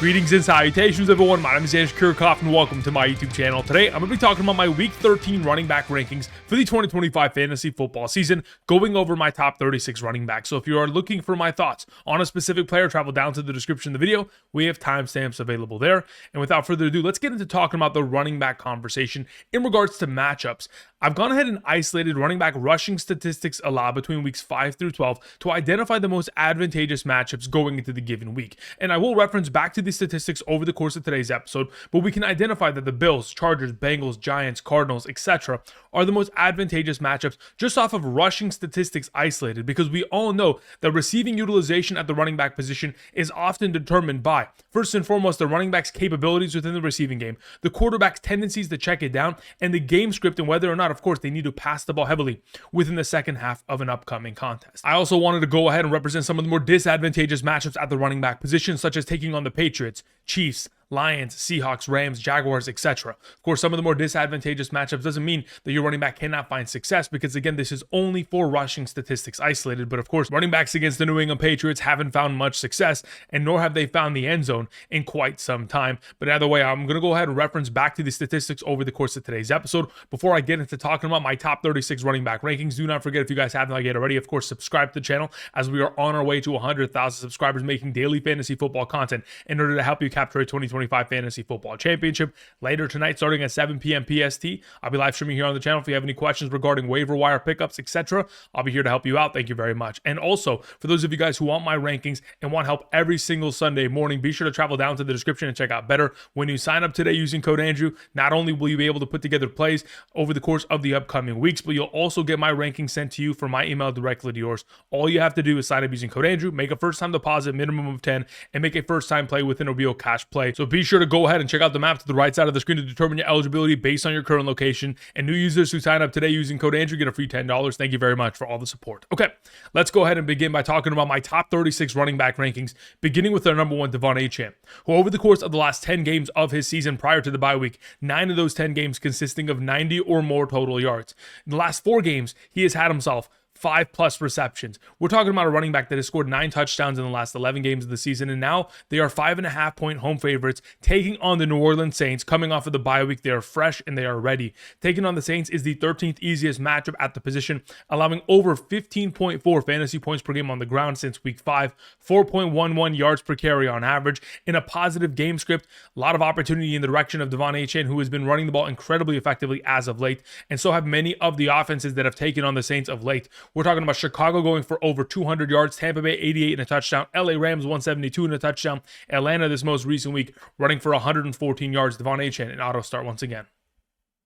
Greetings and salutations, everyone. My name is Jahmyr Gibbs, and welcome to my YouTube channel. Today, I'm going to be talking about my Week 13 running back rankings for the 2025 fantasy football season, going over my top 36 running backs. So if you are looking for my thoughts on a specific player, travel down to the description of the video. We have timestamps available there. And without further ado, let's get into talking about the running back conversation in regards to matchups. I've gone ahead and isolated running back rushing statistics allowed between weeks 5 through 12 to identify the most advantageous matchups going into the given week. And I will reference back to the statistics over the course of today's episode, but we can identify that the Bills, Chargers, Bengals, Giants, Cardinals, etc. are the most advantageous matchups just off of rushing statistics isolated, because we all know that receiving utilization at the running back position is often determined by, first and foremost, the running back's capabilities within the receiving game, the quarterback's tendencies to check it down, and the game script and whether or not, of course, they need to pass the ball heavily within the second half of an upcoming contest. I also wanted to go ahead and represent some of the more disadvantageous matchups at the running back position, such as taking on the Patriots, Chiefs, Lions, Seahawks, Rams, Jaguars, etc. Of course, some of the more disadvantageous matchups doesn't mean that your running back cannot find success, because again, this is only for rushing statistics isolated. But of course, running backs against the New England Patriots haven't found much success, and nor have they found the end zone in quite some time. But either way, I'm going to go ahead and reference back to the statistics over the course of today's episode. Before I get into talking about my top 36 running back rankings, do not forget, if you guys haven't yet already, of course, subscribe to the channel, as we are on our way to 100,000 subscribers making daily fantasy football content in order to help you capture a 2025 Fantasy Football Championship. Later tonight, starting at 7 p.m. PST, I'll be live streaming here on the channel. If you have any questions regarding waiver wire pickups, etc., I'll be here to help you out. Thank you very much. And also, for those of you guys who want my rankings and want help every single Sunday morning, be sure to travel down to the description and check out Betr. When you sign up today using code Andrew, not only will you be able to put together plays over the course of the upcoming weeks, but you'll also get my rankings sent to you from my email directly to yours. All you have to do is sign up using code Andrew, make a first-time deposit, minimum of 10, and make a first-time play within a real cash play. So be sure to go ahead and check out the map to the right side of the screen to determine your eligibility based on your current location. And new users who sign up today using code Andrew get a free $10. Thank you very much for all the support. Okay, let's go ahead and begin by talking about my top 36 running back rankings, beginning with our number one, Etienne, who over the course of the last 10 games of his season prior to the bye week, 9 of those 10 games consisting of 90 or more total yards. In the last 4 games, he has had himself 5+ receptions. We're talking about a running back that has scored 9 touchdowns in the last 11 games of the season, and now they are 5.5-point home favorites, taking on the New Orleans Saints. Coming off of the bye week, they are fresh and they are ready. Taking on the Saints is the 13th easiest matchup at the position, allowing over 15.4 fantasy points per game on the ground since week 5, 4.11 yards per carry on average, in a positive game script. A lot of opportunity in the direction of Etienne, who has been running the ball incredibly effectively as of late, and so have many of the offenses that have taken on the Saints of late. We're talking about Chicago going for over 200 yards, Tampa Bay 88 and a touchdown, LA Rams 172 and a touchdown, Atlanta this most recent week running for 114 yards. Etienne in auto start once again.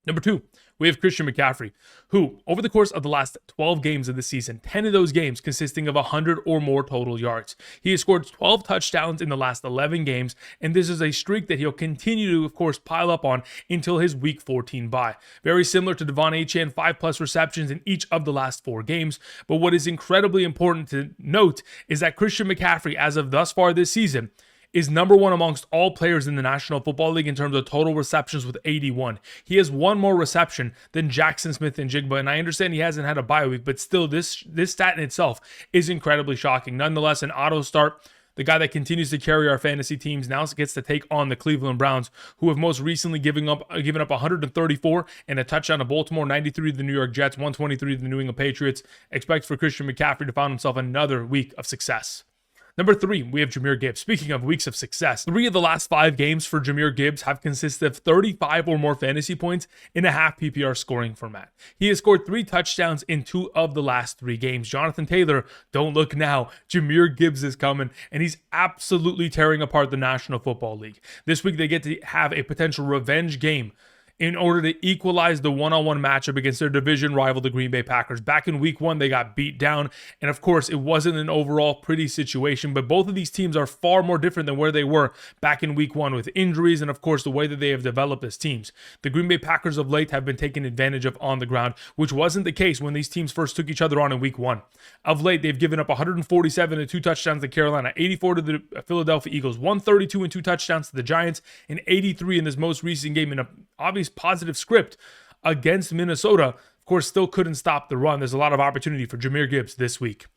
Number 2, we have Christian McCaffrey, who over the course of the last 12 games of the season, 10 of those games consisting of 100 or more total yards. He has scored 12 touchdowns in the last 11 games, and this is a streak that he'll continue to, of course, pile up on until his week 14 bye. Very similar to Etienne, 5+ receptions in each of the last 4 games. But what is incredibly important to note is that Christian McCaffrey, as of thus far this season, is number 1 amongst all players in the National Football League in terms of total receptions with 81. He has 1 more reception than Jackson Smith-Njigba, and I understand he hasn't had a bye week, but still this stat in itself is incredibly shocking. Nonetheless, an auto start. The guy that continues to carry our fantasy teams now gets to take on the Cleveland Browns, who have most recently given up 134 and a touchdown to Baltimore, 93 to the New York Jets, 123 to the New England Patriots. Expect for Christian McCaffrey to find himself another week of success. Number 3, we have Jahmyr Gibbs. Speaking of weeks of success, 3 of the last 5 games for Jahmyr Gibbs have consisted of 35 or more fantasy points in a half PPR scoring format. He has scored 3 touchdowns in 2 of the last 3 games. Jonathan Taylor, don't look now. Jahmyr Gibbs is coming, and he's absolutely tearing apart the National Football League. This week, they get to have a potential revenge game in order to equalize the one-on-one matchup against their division rival, the Green Bay Packers. Back in week 1, they got beat down, and of course, it wasn't an overall pretty situation, but both of these teams are far more different than where they were back in week 1 with injuries and, of course, the way that they have developed as teams. The Green Bay Packers of late have been taken advantage of on the ground, which wasn't the case when these teams first took each other on in week 1. Of late, they've given up 147 and 2 touchdowns to Carolina, 84 to the Philadelphia Eagles, 132 and 2 touchdowns to the Giants, and 83 in this most recent game in an obvious positive script against Minnesota. Of course, still couldn't stop the run. There's a lot of opportunity for Jahmyr Gibbs this week.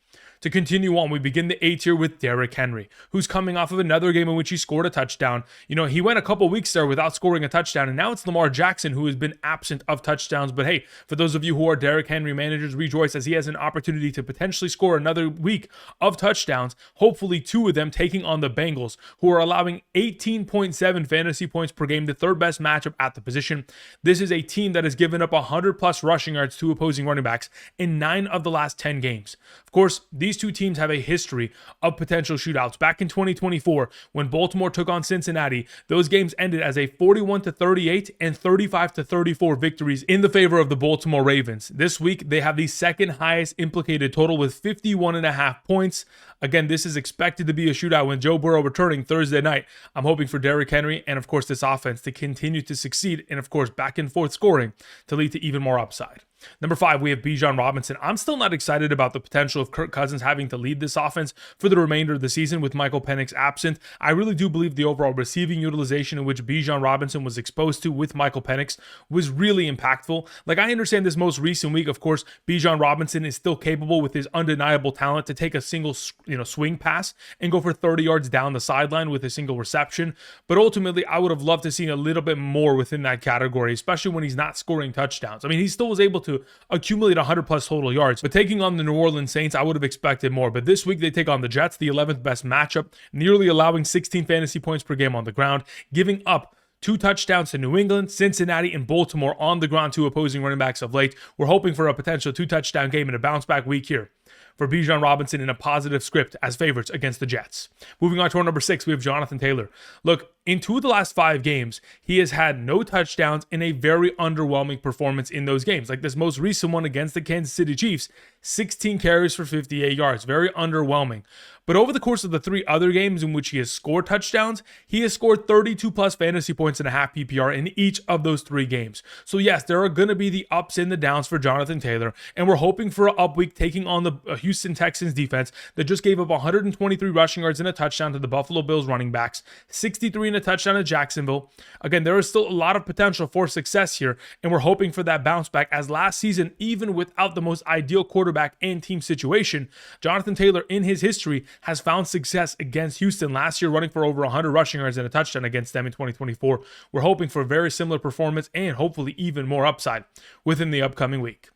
To continue on, we begin the A tier with Derrick Henry, who's coming off of another game in which he scored a touchdown. You know, he went a couple weeks there without scoring a touchdown, and now it's Lamar Jackson who has been absent of touchdowns. But hey, for those of you who are Derrick Henry managers, rejoice as he has an opportunity to potentially score another week of touchdowns, hopefully 2 of them taking on the Bengals, who are allowing 18.7 fantasy points per game, the third best matchup at the position. This is a team that has given up 100 plus rushing yards to opposing running backs in 9 of the last 10 games. Of course, these two teams have a history of potential shootouts. Back in 2024, when Baltimore took on Cincinnati, those games ended as a 41-38 and 35-34 victories in the favor of the Baltimore Ravens. This week, they have the second highest implicated total with 51.5 points. Again, this is expected to be a shootout when Joe Burrow returning Thursday night. I'm hoping for Derrick Henry and, of course, this offense to continue to succeed and, of course, back and forth scoring to lead to even more upside. Number 5, we have Bijan Robinson. I'm still not excited about the potential of Kirk Cousins having to lead this offense for the remainder of the season with Michael Penix absent. I really do believe the overall receiving utilization in which Bijan Robinson was exposed to with Michael Penix was really impactful. Like, I understand this most recent week, of course, Bijan Robinson is still capable with his undeniable talent to take a single swing pass and go for 30 yards down the sideline with a single reception. But ultimately, I would have loved to see a little bit more within that category, especially when he's not scoring touchdowns. I mean, he still was able to accumulate 100 plus total yards, but taking on the New Orleans Saints, I would have expected more. But this week they take on the Jets, the 11th best matchup, nearly allowing 16 fantasy points per game on the ground, giving up 2 touchdowns to New England, Cincinnati, and Baltimore on the ground to opposing running backs of late. We're hoping for a potential 2-touchdown game and a bounce back week here for Bijan Robinson in a positive script as favorites against the Jets. Moving on to our number 6, we have Jonathan Taylor. Look, in 2 of the last 5 games, he has had no touchdowns and a very underwhelming performance in those games. Like this most recent one against the Kansas City Chiefs, 16 carries for 58 yards, very underwhelming. But over the course of the 3 other games in which he has scored touchdowns, he has scored 32 plus fantasy points and a half PPR in each of those 3 games. So yes, there are going to be the ups and the downs for Jonathan Taylor, and we're hoping for an up week taking on the Houston Texans defense that just gave up 123 rushing yards and a touchdown to the Buffalo Bills running backs, 63 and a touchdown to Jacksonville. Again, there is still a lot of potential for success here, and we're hoping for that bounce back as last season, even without the most ideal quarterback and team situation, Jonathan Taylor in his history has found success against Houston last year, running for over 100 rushing yards and a touchdown against them in 2024. We're hoping for a very similar performance and hopefully even more upside within the upcoming week.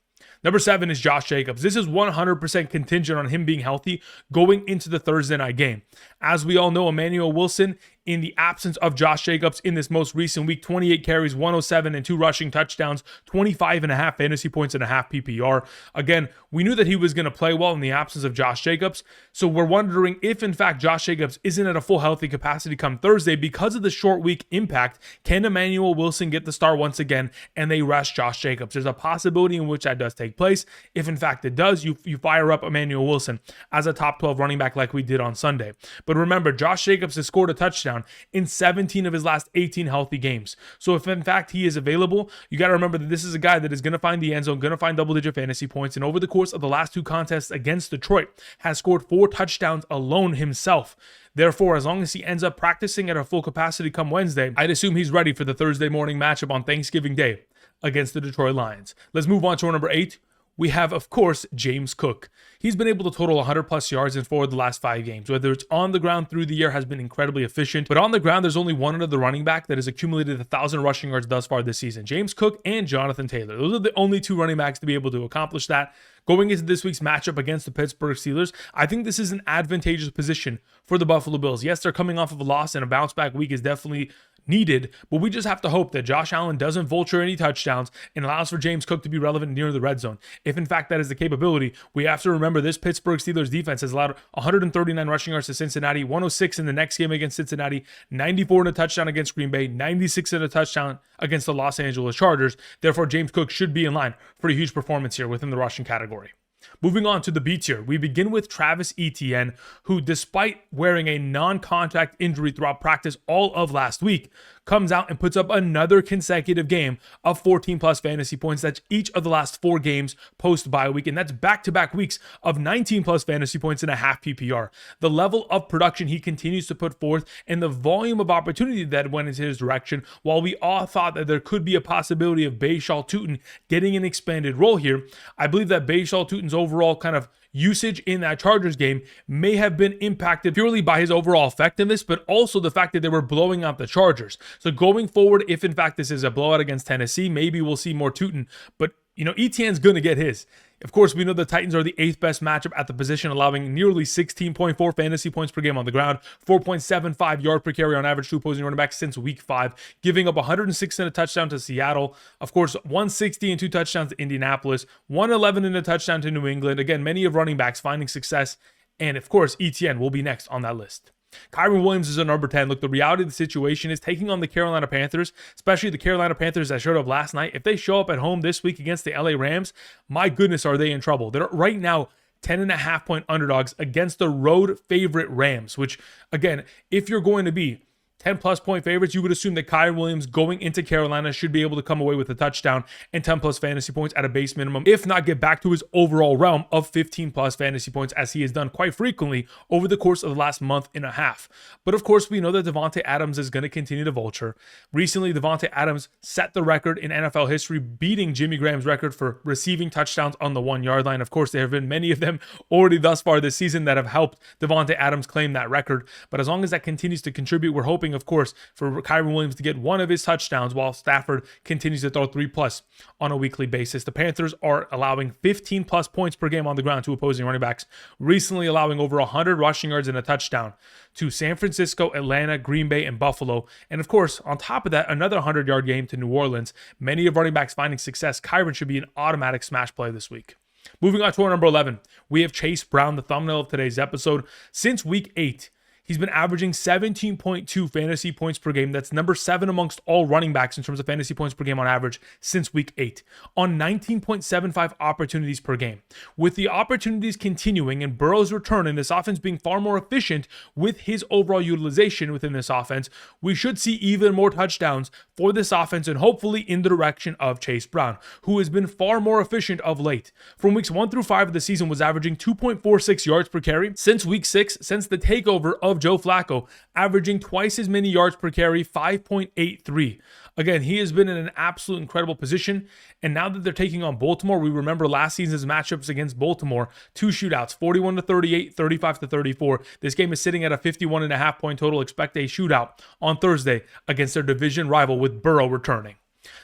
Number 7 is Josh Jacobs. This is 100% contingent on him being healthy going into the Thursday night game. As we all know, Emmanuel Wilson, in the absence of Josh Jacobs in this most recent week, 28 carries, 107 and 2 rushing touchdowns, 25.5 fantasy points and a half PPR. Again, we knew that he was going to play well in the absence of Josh Jacobs. So we're wondering if, in fact, Josh Jacobs isn't at a full healthy capacity come Thursday because of the short week impact. Can Emmanuel Wilson get the start once again and they rest Josh Jacobs? There's a possibility in which that does take place. If, in fact, it does, you fire up Emmanuel Wilson as a top 12 running back like we did on Sunday. But remember, Josh Jacobs has scored a touchdown in 17 of his last 18 healthy games. So if in fact he is available, you got to remember that this is a guy that is going to find the end zone, going to find double-digit fantasy points, and over the course of the last 2 contests against Detroit, has scored 4 touchdowns alone himself. Therefore, as long as he ends up practicing at a full capacity come Wednesday, I'd assume he's ready for the Thursday morning matchup on Thanksgiving Day against the Detroit Lions. Let's move on to our number 8. We have, of course, James Cook. He's been able to total 100 plus yards in 4 of the last 5 games. Whether it's on the ground through the year has been incredibly efficient, but on the ground, there's only one other running back that has accumulated 1,000 rushing yards thus far this season. James Cook and Jonathan Taylor. Those are the only 2 running backs to be able to accomplish that. Going into this week's matchup against the Pittsburgh Steelers, I think this is an advantageous position for the Buffalo Bills. Yes, they're coming off of a loss, and a bounce back week is definitely needed, but we just have to hope that Josh Allen doesn't vulture any touchdowns and allows for James Cook to be relevant near the red zone. If in fact that is the capability, we have to remember this Pittsburgh Steelers defense has allowed 139 rushing yards to Cincinnati, 106 in the next game against Cincinnati, 94 in a touchdown against Green Bay, 96 in a touchdown against the Los Angeles Chargers. Therefore, James Cook should be in line for a huge performance here within the rushing category. Moving on to the B tier, we begin with Travis Etienne, who, despite wearing a non-contact injury throughout practice all of last week, comes out and puts up another consecutive game of 14 plus fantasy points. That's each of the last 4 games post bye week, and that's back-to-back weeks of 19 plus fantasy points and a half PPR. The level of production he continues to put forth and the volume of opportunity that went into his direction, while we all thought that there could be a possibility of Bijan Robinson getting an expanded role here, I believe that Bijan Robinson overall kind of usage in that Chargers game may have been impacted purely by his overall effectiveness, but also the fact that they were blowing out the Chargers. So going forward, if in fact this is a blowout against Tennessee, maybe we'll see more Tootin, but Etienne's going to get his. Of course, we know the Titans are the 8th best matchup at the position, allowing nearly 16.4 fantasy points per game on the ground, 4.75 yards per carry on average to opposing running backs since week 5, giving up 106 and a touchdown to Seattle. Of course, 160 and 2 touchdowns to Indianapolis, 111 and a touchdown to New England. Again, many of running backs finding success. And of course, Etienne will be next on that list. Kyren Williams is a number 10. Look, the reality of the situation is taking on the Carolina Panthers, especially the Carolina Panthers that showed up last night. If they show up at home this week against the LA Rams, my goodness, are they in trouble. They're right now 10.5 point underdogs against the road favorite Rams, which, again, if you're going to be 10 plus point favorites, you would assume that Kyren Williams going into Carolina should be able to come away with a touchdown and 10 plus fantasy points at a base minimum, if not get back to his overall realm of 15 plus fantasy points, as he has done quite frequently over the course of the last month and a half. But of course, we know that Davante Adams is going to continue to vulture. Recently, Davante Adams set the record in NFL history, beating Jimmy Graham's record for receiving touchdowns on the 1 yard line. Of course, there have been many of them already thus far this season that have helped Davante Adams claim that record. But as long as that continues to contribute, we're hoping, of course, for Kyren Williams to get one of his touchdowns while Stafford continues to throw 3 plus on a weekly basis. The Panthers are allowing 15 plus points per game on the ground to opposing running backs, recently allowing over 100 rushing yards and a touchdown to San Francisco, Atlanta, Green Bay, and Buffalo. And of course, on top of that, another 100-yard game to New Orleans. Many of running backs finding success. Kyren should be an automatic smash play this week. Moving on to our number 11, we have Chase Brown, the thumbnail of today's episode. Since week 8, he's been averaging 17.2 fantasy points per game. That's number 7 amongst all running backs in terms of fantasy points per game on average since week 8, on 19.75 opportunities per game. With the opportunities continuing and Burrow's return and this offense being far more efficient with his overall utilization within this offense, we should see even more touchdowns for this offense and hopefully in the direction of Chase Brown, who has been far more efficient of late. From weeks 1 through 5 of the season was averaging 2.46 yards per carry. Since week 6, since the takeover of Joe Flacco, averaging twice as many yards per carry, 5.83. Again, he has been in an absolute incredible position. And now that they're taking on Baltimore, we remember last season's matchups against Baltimore, 2 shootouts, 41-38, 35-34. This game is sitting at a 51.5 point total. Expect a shootout on Thursday against their division rival with Burrow returning.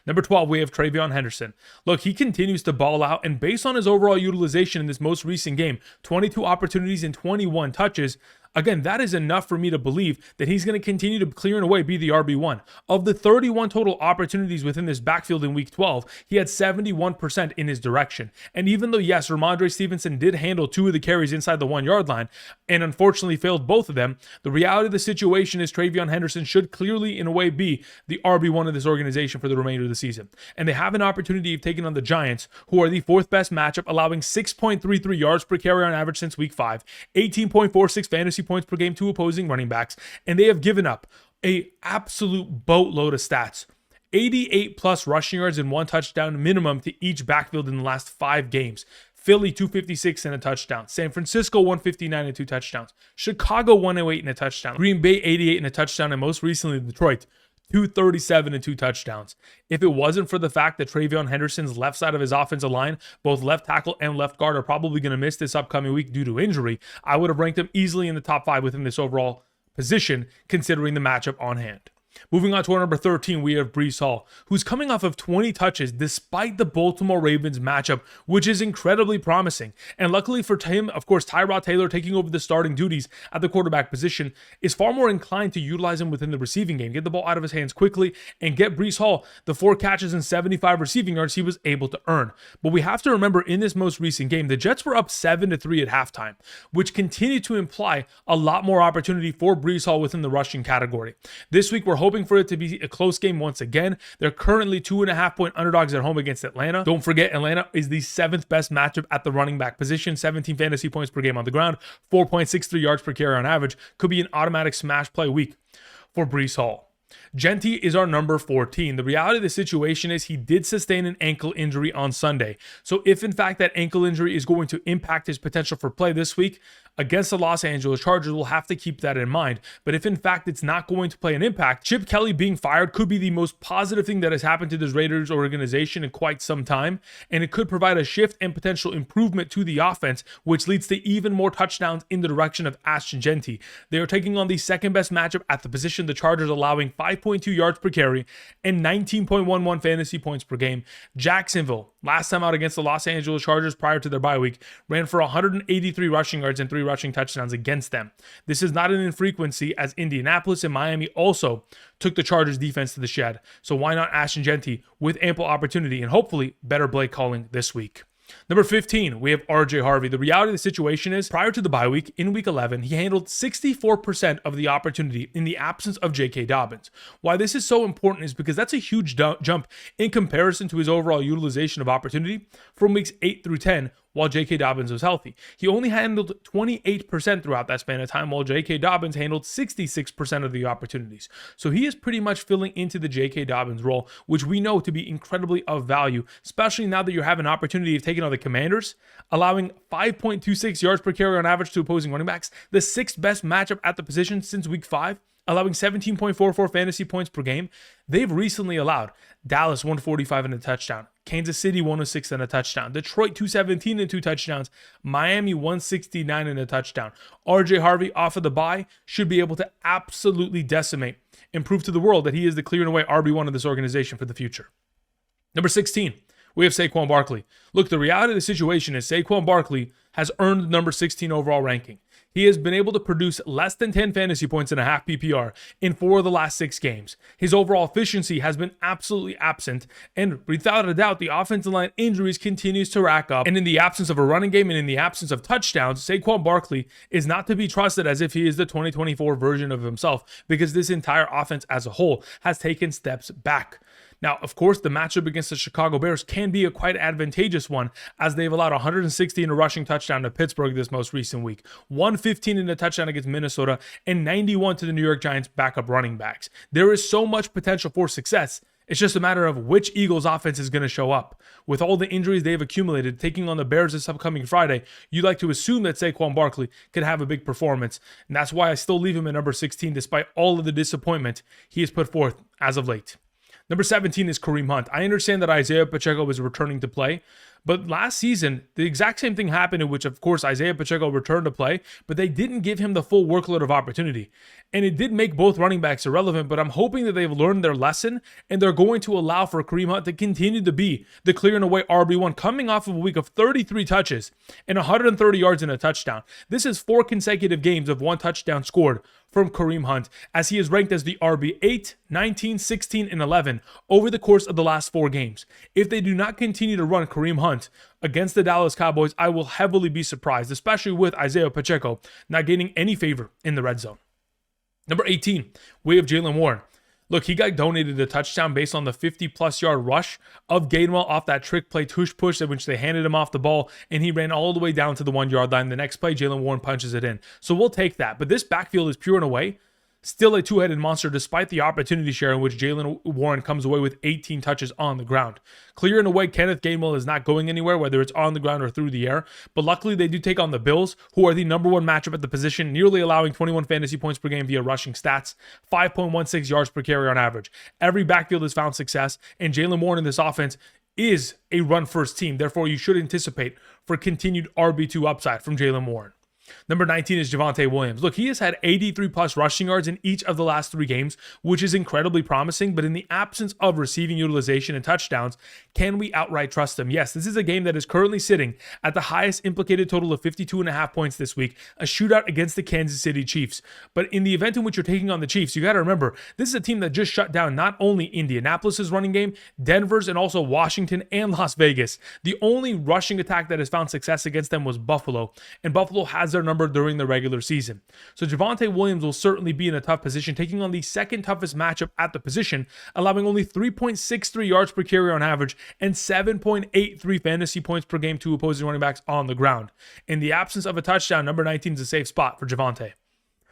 Number 12, we have TreVeyon Henderson. Look, he continues to ball out, and based on his overall utilization in this most recent game, 22 opportunities and 21 touches, again, that is enough for me to believe that he's going to continue to clear and away be the RB1. Of the 31 total opportunities within this backfield in week 12, he had 71% in his direction. And even though, yes, Ramondre Stevenson did handle 2 of the carries inside the 1 yard line and unfortunately failed both of them, the reality of the situation is TreVeyon Henderson should clearly, in a way, be the RB1 of this organization for the remainder of the season. And they have an opportunity of taking on the Giants, who are the 4th best matchup, allowing 6.33 yards per carry on average since week 5, 18.46 fantasy points per game to opposing running backs, and they have given up a absolute boatload of stats. 88 plus rushing yards and 1 touchdown minimum to each backfield in the last 5 games. Philly 256 and a touchdown. San Francisco 159 and 2 touchdowns. Chicago 108 and a touchdown. Green Bay 88 and a touchdown, and most recently Detroit 237 and 2 touchdowns. If it wasn't for the fact that TreVeyon Henderson's left side of his offensive line, both left tackle and left guard, are probably going to miss this upcoming week due to injury, I would have ranked him easily in the top 5 within this overall position, considering the matchup on hand. Moving on to our number 13, we have Breece Hall, who's coming off of 20 touches despite the Baltimore Ravens matchup, which is incredibly promising. And luckily for him, of course, Tyrod Taylor taking over the starting duties at the quarterback position is far more inclined to utilize him within the receiving game, get the ball out of his hands quickly, and get Breece Hall the 4 catches and 75 receiving yards he was able to earn. But we have to remember, in this most recent game, the Jets were up 7-3 at halftime, which continued to imply a lot more opportunity for Breece Hall within the rushing category. This week, we're hoping for it to be a close game once again. They're currently 2.5 point underdogs at home against Atlanta. Don't forget, Atlanta is the 7th best matchup at the running back position, 17 fantasy points per game on the ground, 4.63 yards per carry on average. Could be an automatic smash play week for Breece Hall. Jeanty is our number 14. The reality of the situation is he did sustain an ankle injury on Sunday. So if in fact that ankle injury is going to impact his potential for play this week against the Los Angeles Chargers, we'll have to keep that in mind. But if in fact it's not going to play an impact, Chip Kelly being fired could be the most positive thing that has happened to this Raiders organization in quite some time. And it could provide a shift and potential improvement to the offense, which leads to even more touchdowns in the direction of Ashton Jeanty. They are taking on the second best matchup at the position, the Chargers allowing 5.2 yards per carry and 19.11 fantasy points per game. Jacksonville, last time out against the Los Angeles Chargers prior to their bye week, ran for 183 rushing yards and 3 rushing touchdowns against them. This is not an infrequency, as Indianapolis and Miami also took the Chargers defense to the shed. So why not Ashton Jeanty with ample opportunity and hopefully better play calling this week? Number 15, we have RJ Harvey. The reality of the situation is, prior to the bye week, in week 11, he handled 64% of the opportunity in the absence of J.K. Dobbins. Why this is so important is because that's a huge jump in comparison to his overall utilization of opportunity from weeks 8 through 10, while J.K. Dobbins was healthy. He only handled 28% throughout that span of time, while J.K. Dobbins handled 66% of the opportunities. So he is pretty much filling into the J.K. Dobbins role, which we know to be incredibly of value, especially now that you have an opportunity of taking on the Commanders, allowing 5.26 yards per carry on average to opposing running backs, the 6th best matchup at the position since week 5, allowing 17.44 fantasy points per game. They've recently allowed Dallas 145 and a touchdown, Kansas City 106 and a touchdown, Detroit 217 and 2 touchdowns, Miami 169 and a touchdown. RJ Harvey off of the bye should be able to absolutely decimate and prove to the world that he is the clear and away RB1 of this organization for the future. Number 16, we have Saquon Barkley. Look, the reality of the situation is Saquon Barkley has earned the number 16 overall ranking. He has been able to produce less than 10 fantasy points in a half PPR in 4 of the last 6 games. His overall efficiency has been absolutely absent, and without a doubt, the offensive line injuries continues to rack up. And in the absence of a running game and in the absence of touchdowns, Saquon Barkley is not to be trusted as if he is the 2024 version of himself, because this entire offense as a whole has taken steps back. Now, of course, the matchup against the Chicago Bears can be a quite advantageous one, as they've allowed 160 in a rushing touchdown to Pittsburgh this most recent week, 115 in a touchdown against Minnesota, and 91 to the New York Giants backup running backs. There is so much potential for success. It's just a matter of which Eagles offense is going to show up. With all the injuries they've accumulated, taking on the Bears this upcoming Friday, you'd like to assume that Saquon Barkley could have a big performance. And that's why I still leave him at number 16, despite all of the disappointment he has put forth as of late. Number 17 is Kareem Hunt. I understand that Isaiah Pacheco is returning to play, but last season, the exact same thing happened, in which, of course, Isaiah Pacheco returned to play, but they didn't give him the full workload of opportunity. And it did make both running backs irrelevant, but I'm hoping that they've learned their lesson, and they're going to allow for Kareem Hunt to continue to be the clear and away RB1, coming off of a week of 33 touches and 130 yards and a touchdown. This is 4 consecutive games of 1 touchdown scored from Kareem Hunt, as he is ranked as the RB 8, 19, 16, and 11 over the course of the last 4 games. If they do not continue to run Kareem Hunt against the Dallas Cowboys, I will heavily be surprised, especially with Isaiah Pacheco not gaining any favor in the red zone. Number 18, we have Jaylen Warren. Look, he got donated a touchdown based on the 50-plus yard rush of Gainwell off that trick play tush push in which they handed him off the ball, and he ran all the way down to the 1-yard line. The next play, Jaylen Warren punches it in. So we'll take that. But this backfield is pure and away still a two-headed monster, despite the opportunity share in which Jaylen Warren comes away with 18 touches on the ground. Clear and away, Kenneth Gainwell is not going anywhere, whether it's on the ground or through the air. But luckily, they do take on the Bills, who are the number 1 matchup at the position, nearly allowing 21 fantasy points per game via rushing stats, 5.16 yards per carry on average. Every backfield has found success, and Jaylen Warren in this offense is a run-first team. Therefore, you should anticipate for continued RB2 upside from Jaylen Warren. Number 19 is Javonte Williams. Look, he has had 83-plus rushing yards in each of the last 3 games, which is incredibly promising, but in the absence of receiving utilization and touchdowns, can we outright trust him? Yes, this is a game that is currently sitting at the highest implicated total of 52.5 points this week, a shootout against the Kansas City Chiefs. But in the event in which you're taking on the Chiefs, you got to remember, this is a team that just shut down not only Indianapolis's running game, Denver's, and also Washington and Las Vegas. The only rushing attack that has found success against them was Buffalo, and Buffalo has their number during the regular season. So Javonte Williams will certainly be in a tough position, taking on the second toughest matchup at the position, allowing only 3.63 yards per carry on average and 7.83 fantasy points per game to opposing running backs on the ground. In the absence of a touchdown, number 19 is a safe spot for Javonte.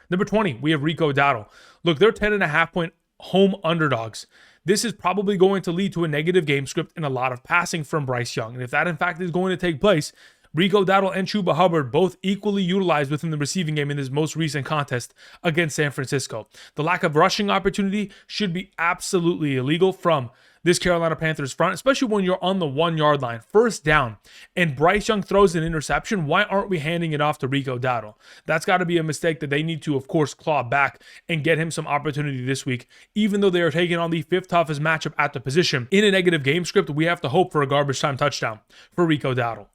Number 20, we have Rico Dowdle. Look, their 10.5 point home underdogs. This is probably going to lead to a negative game script and a lot of passing from Bryce Young. And if that in fact is going to take place, Rico Dowdle and Chuba Hubbard both equally utilized within the receiving game in this most recent contest against San Francisco. The lack of rushing opportunity should be absolutely illegal from this Carolina Panthers front, especially when you're on the 1 yard line, first down, and Bryce Young throws an interception. Why aren't we handing it off to Rico Dowdle? That's got to be a mistake that they need to, of course, claw back and get him some opportunity this week. Even though they are taking on the 5th toughest matchup at the position, in a negative game script, we have to hope for a garbage time touchdown for Rico Dowdle.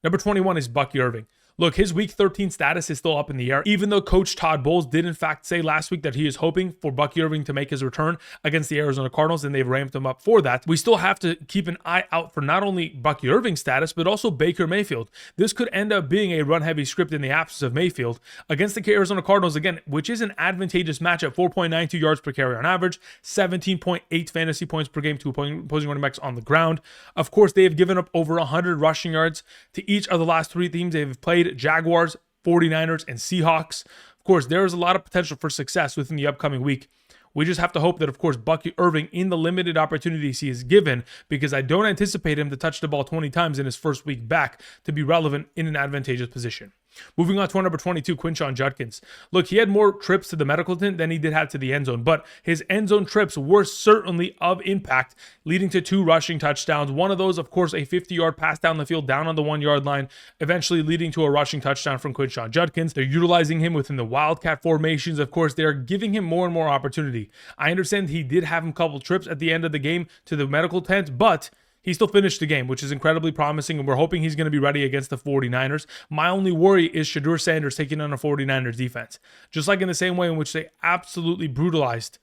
Number 21 is Bucky Irving. Look, his week 13 status is still up in the air, even though Coach Todd Bowles did in fact say last week that he is hoping for Bucky Irving to make his return against the Arizona Cardinals, and they've ramped him up for that. We still have to keep an eye out for not only Bucky Irving's status, but also Baker Mayfield. This could end up being a run-heavy script in the absence of Mayfield against the Arizona Cardinals, again, which is an advantageous matchup, 4.92 yards per carry on average, 17.8 fantasy points per game to opposing running backs on the ground. Of course, they have given up over 100 rushing yards to each of the last 3 teams they've played: Jaguars, 49ers, and Seahawks. Of course, there is a lot of potential for success within the upcoming week. We just have to hope that, of course, Bucky Irving, in the limited opportunities he is given, because I don't anticipate him to touch the ball 20 times in his first week back to be relevant in an advantageous position. Moving on to our number 22, Quinshon Judkins. Look, he had more trips to the medical tent than he did have to the end zone, but his end zone trips were certainly of impact, leading to 2 rushing touchdowns. One of those, of course, a 50-yard pass down the field, down on the 1 yard line, eventually leading to a rushing touchdown from Quinshon Judkins. They're utilizing him within the Wildcat formations. Of course, they're giving him more and more opportunity. I understand he did have a couple trips at the end of the game to the medical tent, but he still finished the game, which is incredibly promising, and we're hoping he's going to be ready against the 49ers. My only worry is Shedeur Sanders taking on a 49ers defense. Just like in the same way in which they absolutely brutalized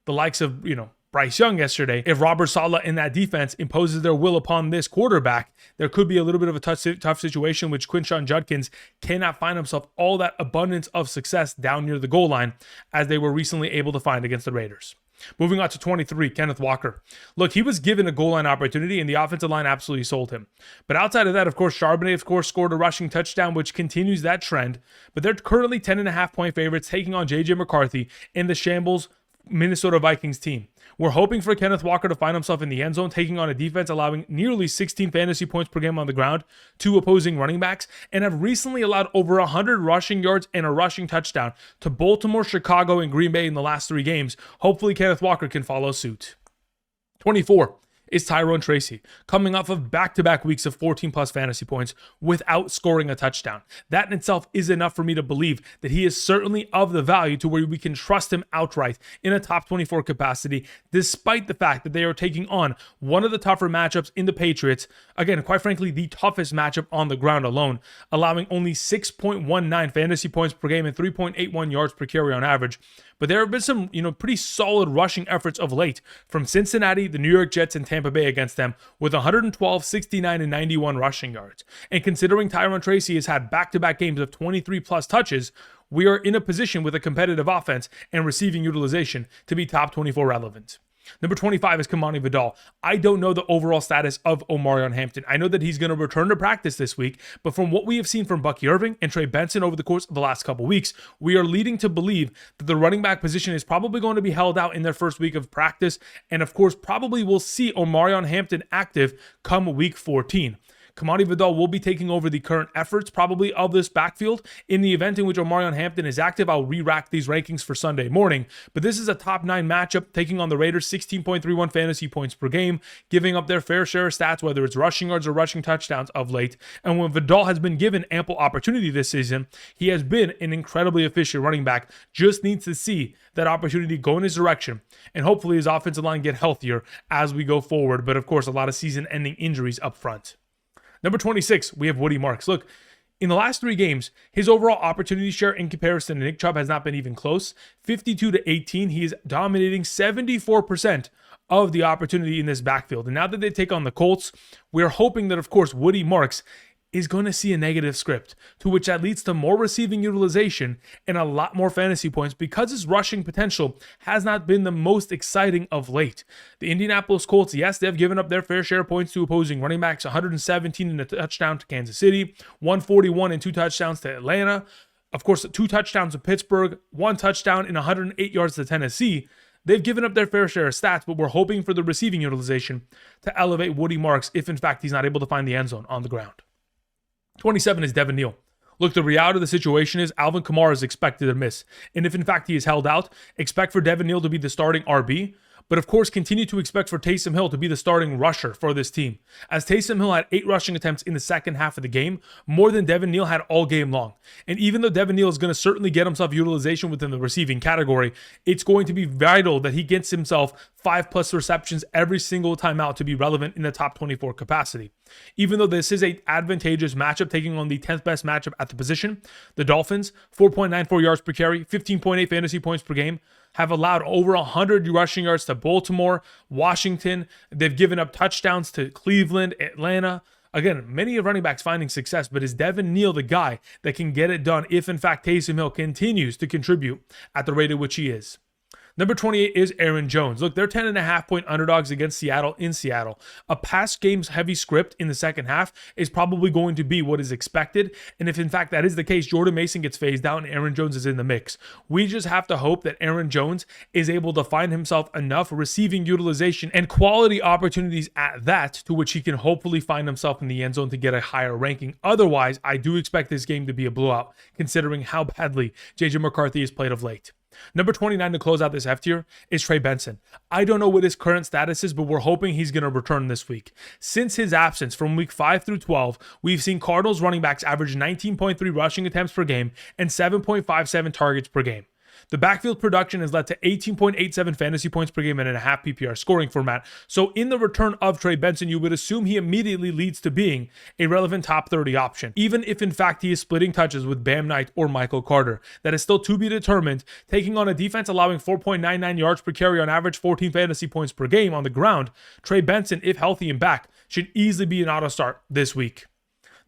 the likes of, Bryce Young yesterday. If Robert Saleh in that defense imposes their will upon this quarterback, there could be a little bit of a tough situation, which Quinshon Judkins cannot find himself all that abundance of success down near the goal line as they were recently able to find against the Raiders. Moving on to 23, Kenneth Walker. Look, he was given a goal line opportunity, and the offensive line absolutely sold him. But outside of that, of course, Charbonnet, of course, scored a rushing touchdown, which continues that trend. But they're currently 10.5-point favorites, taking on J.J. McCarthy in the shambles Minnesota Vikings team. We're hoping for Kenneth Walker to find himself in the end zone, taking on a defense allowing nearly 16 fantasy points per game on the ground to opposing running backs, and have recently allowed over 100 rushing yards and a rushing touchdown to Baltimore, Chicago, and Green Bay in the last 3 games. Hopefully, Kenneth Walker can follow suit. 24 is Tyrone Tracy, coming off of back-to-back weeks of 14-plus fantasy points without scoring a touchdown. That in itself is enough for me to believe that he is certainly of the value to where we can trust him outright in a top 24 capacity, despite the fact that they are taking on one of the tougher matchups in the Patriots. Again, quite frankly, the toughest matchup on the ground alone, allowing only 6.19 fantasy points per game and 3.81 yards per carry on average. But there have been some, pretty solid rushing efforts of late from Cincinnati, the New York Jets, and Tampa Bay against them with 112, 69, and 91 rushing yards. And considering Tyrone Tracy has had back-to-back games of 23-plus touches, we are in a position with a competitive offense and receiving utilization to be top 24 relevant. Number 25 is Kimani Vidal. I don't know the overall status of Omarion Hampton. I know that he's going to return to practice this week, but from what we have seen from Bucky Irving and Trey Benson over the course of the last couple weeks, we are leading to believe that the running back position is probably going to be held out in their first week of practice, and of course, probably will see Omarion Hampton active come week 14. Kimani Vidal will be taking over the current efforts probably of this backfield. In the event in which Omarion Hampton is active, I'll re-rack these rankings for Sunday morning. But this is a top 9 matchup, taking on the Raiders, 16.31 fantasy points per game, giving up their fair share of stats, whether it's rushing yards or rushing touchdowns of late. And when Vidal has been given ample opportunity this season, he has been an incredibly efficient running back. Just needs to see that opportunity go in his direction, and hopefully his offensive line get healthier as we go forward. But of course, a lot of season-ending injuries up front. Number 26, we have Woody Marks. Look, in the last 3 games, his overall opportunity share in comparison to Nick Chubb has not been even close. 52-18, he is dominating 74% of the opportunity in this backfield. And now that they take on the Colts, we're hoping that, of course, Woody Marks is going to see a negative script, to which that leads to more receiving utilization and a lot more fantasy points because his rushing potential has not been the most exciting of late. The Indianapolis Colts, yes, they've given up their fair share of points to opposing running backs, 117 in a touchdown to Kansas City, 141 and 2 touchdowns to Atlanta. Of course, 2 touchdowns to Pittsburgh, 1 touchdown and 108 yards to Tennessee. They've given up their fair share of stats, but we're hoping for the receiving utilization to elevate Woody Marks if, in fact, he's not able to find the end zone on the ground. 27 is Devin Neal. Look, the reality of the situation is Alvin Kamara is expected to miss. And if, in fact, he is held out, expect for Devin Neal to be the starting RB. But, of course, continue to expect for Taysom Hill to be the starting rusher for this team. As Taysom Hill had 8 rushing attempts in the second half of the game, more than Devin Neal had all game long. And even though Devin Neal is going to certainly get himself utilization within the receiving category, it's going to be vital that he gets himself 5+ receptions every single time out to be relevant in the top 24 capacity. Even though this is an advantageous matchup taking on the 10th best matchup at the position, the Dolphins, 4.94 yards per carry, 15.8 fantasy points per game, have allowed over 100 rushing yards to Baltimore, Washington. They've given up touchdowns to Cleveland, Atlanta. Again, many running backs finding success, but is Devin Neal the guy that can get it done if, in fact, Taysom Hill continues to contribute at the rate at which he is? Number 28 is Aaron Jones. Look, they're 10.5-point underdogs against Seattle in Seattle. A pass game's heavy script in the second half is probably going to be what is expected. And if in fact that is the case, Jordan Mason gets phased out and Aaron Jones is in the mix. We just have to hope that Aaron Jones is able to find himself enough receiving utilization and quality opportunities at that to which he can hopefully find himself in the end zone to get a higher ranking. Otherwise, I do expect this game to be a blowout considering how badly J.J. McCarthy has played of late. Number 29 to close out this F tier is Trey Benson. I don't know what his current status is, but we're hoping he's going to return this week. Since his absence from week 5 through 12, we've seen Cardinals running backs average 19.3 rushing attempts per game and 7.57 targets per game. The backfield production has led to 18.87 fantasy points per game and a half PPR scoring format. So in the return of Trey Benson, you would assume he immediately leads to being a relevant top 30 option, even if in fact he is splitting touches with Bam Knight or Michael Carter. That is still to be determined. Taking on a defense allowing 4.99 yards per carry on average, 14 fantasy points per game on the ground, Trey Benson, if healthy and back, should easily be an auto start this week.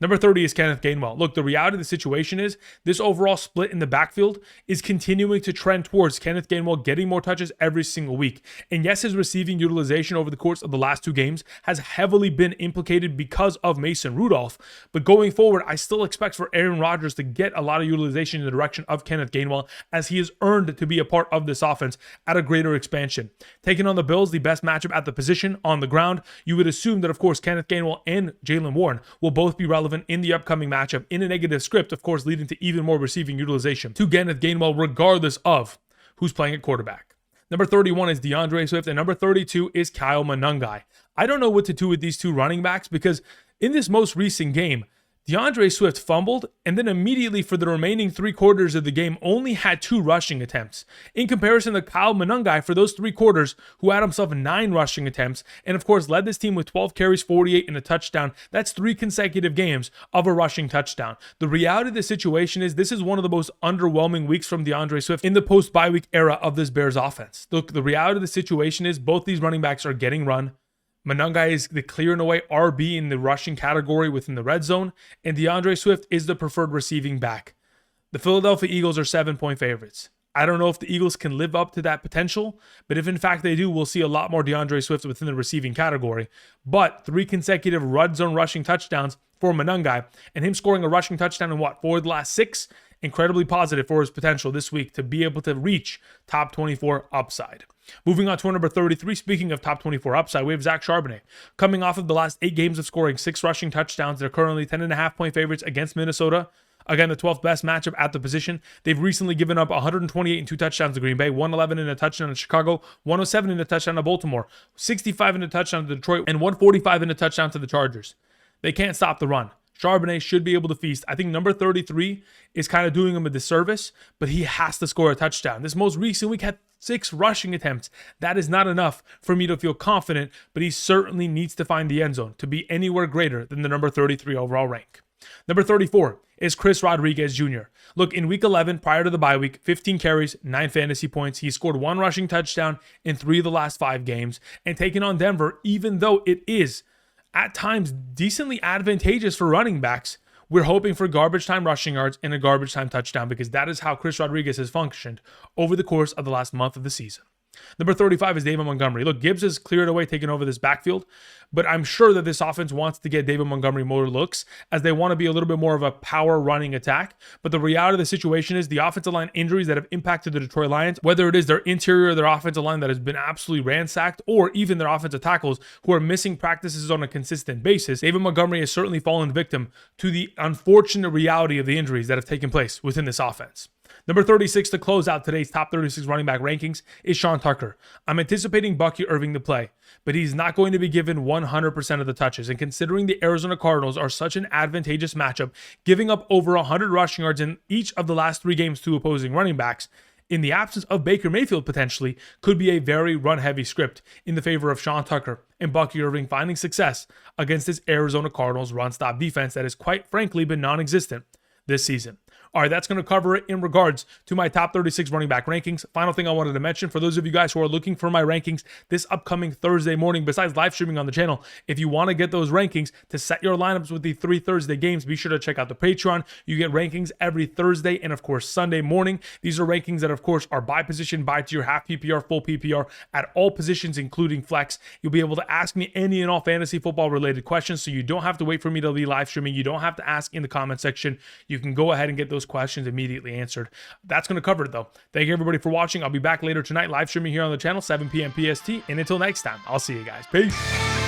Number 30 is Kenneth Gainwell. Look, the reality of the situation is this overall split in the backfield is continuing to trend towards Kenneth Gainwell getting more touches every single week. And yes, his receiving utilization over the course of the last 2 games has heavily been implicated because of Mason Rudolph. But going forward, I still expect for Aaron Rodgers to get a lot of utilization in the direction of Kenneth Gainwell as he has earned to be a part of this offense at a greater expansion. Taking on the Bills, the best matchup at the position on the ground, you would assume that, of course, Kenneth Gainwell and Jaylen Warren will both be relevant in the upcoming matchup in a negative script, of course, leading to even more receiving utilization to Kenneth Gainwell, regardless of who's playing at quarterback. Number 31 is DeAndre Swift, and number 32 is Kyle Monangai. I don't know what to do with these 2 running backs because in this most recent game, DeAndre Swift fumbled and then immediately for the remaining 3 quarters of the game only had 2 rushing attempts. In comparison to Kyle Monangai for those 3 quarters who had himself 9 rushing attempts and of course led this team with 12 carries, 48 and a touchdown. That's 3 consecutive games of a rushing touchdown. The reality of the situation is this is one of the most underwhelming weeks from DeAndre Swift in the post-bye week era of this Bears offense. Look, the reality of the situation is both these running backs are getting run. Monangai is the clear and away RB in the rushing category within the red zone, and DeAndre Swift is the preferred receiving back. The Philadelphia Eagles are 7-point favorites. I don't know if the Eagles can live up to that potential, but if in fact they do, we'll see a lot more DeAndre Swift within the receiving category. But 3 consecutive red zone rushing touchdowns for Monangai, and him scoring a rushing touchdown in 4 of the last 6, incredibly positive for his potential this week to be able to reach top 24 upside. Moving on to number 33, speaking of top 24 upside, we have Zach Charbonnet. Coming off of the last 8 games of scoring 6 rushing touchdowns, they're currently 10.5-point favorites against Minnesota. Again, the 12th best matchup at the position. They've recently given up 128 and 2 touchdowns to Green Bay, 111 and a touchdown to Chicago, 107 and a touchdown to Baltimore, 65 and a touchdown to Detroit, and 145 and a touchdown to the Chargers. They can't stop the run. Charbonnet should be able to feast. I think number 33 is kind of doing him a disservice, but he has to score a touchdown. This most recent week had 6 rushing attempts. That is not enough for me to feel confident, but he certainly needs to find the end zone to be anywhere greater than the number 33 overall rank. Number 34 is Chris Rodriguez Jr. Look, in week 11, prior to the bye week, 15 carries, 9 fantasy points. He scored 1 rushing touchdown in 3 of the last 5 games. And taking on Denver, even though it is at times decently advantageous for running backs, we're hoping for garbage time rushing yards and a garbage time touchdown because that is how Chris Rodriguez has functioned over the course of the last month of the season. Number 35 is David Montgomery. Look, Gibbs has cleared away, taken over this backfield, but I'm sure that this offense wants to get David Montgomery more looks as they want to be a little bit more of a power running attack. But the reality of the situation is the offensive line injuries that have impacted the Detroit Lions, whether it is their interior or their offensive line that has been absolutely ransacked, or even their offensive tackles who are missing practices on a consistent basis, David Montgomery has certainly fallen victim to the unfortunate reality of the injuries that have taken place within this offense. Number 36 to close out today's top 36 running back rankings is Sean Tucker. I'm anticipating Bucky Irving to play, but he's not going to be given 100% of the touches. And considering the Arizona Cardinals are such an advantageous matchup, giving up over 100 rushing yards in each of the last 3 games to opposing running backs, in the absence of Baker Mayfield potentially, could be a very run-heavy script in the favor of Sean Tucker and Bucky Irving finding success against this Arizona Cardinals run-stop defense that has quite frankly been non-existent this season. All right, that's going to cover it in regards to my top 36 running back rankings. Final thing I wanted to mention, for those of you guys who are looking for my rankings this upcoming Thursday morning, besides live streaming on the channel, if you want to get those rankings to set your lineups with the 3 Thursday games, be sure to check out the Patreon. You get rankings every Thursday and, of course, Sunday morning. These are rankings that, of course, are by position, by tier, half PPR, full PPR, at all positions, including flex. You'll be able to ask me any and all fantasy football related questions, so you don't have to wait for me to be live streaming. You don't have to ask in the comment section. You can go ahead and get those questions immediately answered. That's going to cover it though. Thank you everybody for watching. I'll be back later tonight live streaming here on the channel, 7 p.m. PST. And until next time, I'll see you guys. Peace.